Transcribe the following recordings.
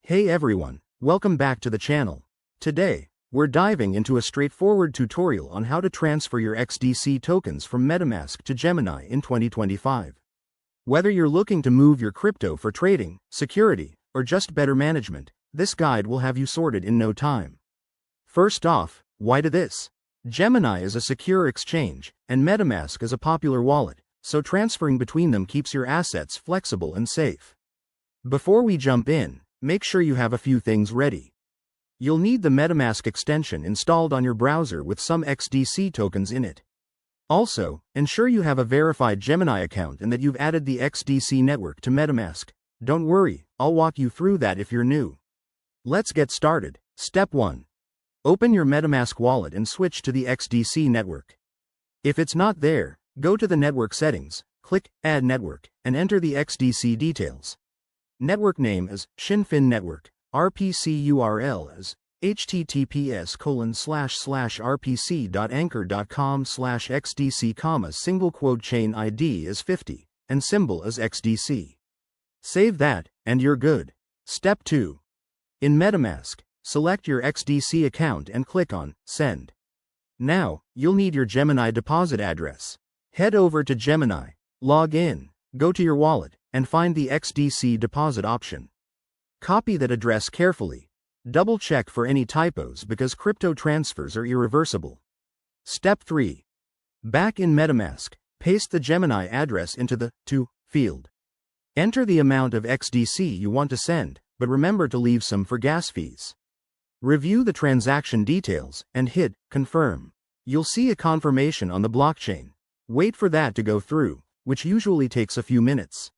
Hey everyone, welcome back to the channel. Today, we're diving into a straightforward tutorial on how to transfer your XDC tokens from MetaMask to Gemini in 2025. Whether you're looking to move your crypto for trading, security, or just better management, this guide will have you sorted in no time. First off, why do this? Gemini is a secure exchange, and MetaMask is a popular wallet, so transferring between them keeps your assets flexible and safe. Before we jump in, make sure you have a few things ready. You'll need the MetaMask extension installed on your browser with some XDC tokens in it. Also, ensure you have a verified Gemini account and that you've added the XDC network to MetaMask. Don't worry, I'll walk you through that if you're new. Let's get started. Step 1. Open your MetaMask wallet and switch to the XDC network. If it's not there, go to the network settings, click Add Network, and enter the XDC details. Network name is Shinfin Network. RPC URL is https://rpc.anchor.com/xdc, single quote chain ID is 50, and symbol is XDC. Save that, and you're good. Step 2. In MetaMask, select your XDC account and click on Send. Now, you'll need your Gemini deposit address. Head over to Gemini, log in, go to your wallet, and find the XDC deposit option. Copy that address carefully. Double check for any typos because crypto transfers are irreversible. Step 3. Back in MetaMask, paste the Gemini address into the To field. Enter the amount of XDC you want to send, but remember to leave some for gas fees. Review the transaction details and hit Confirm. You'll see a confirmation on the blockchain. Wait for that to go through, which usually takes a few minutes.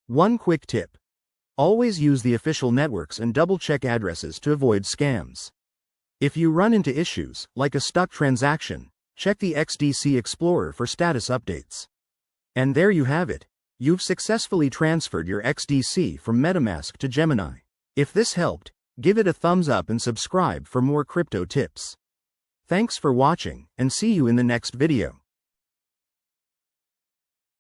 One quick tip. Always use the official networks and double-check addresses to avoid scams. If you run into issues, like a stuck transaction, check the XDC Explorer for status updates. And there you have it. You've successfully transferred your XDC from MetaMask to Gemini. If this helped, give it a thumbs up and subscribe for more crypto tips. Thanks for watching, and see you in the next video.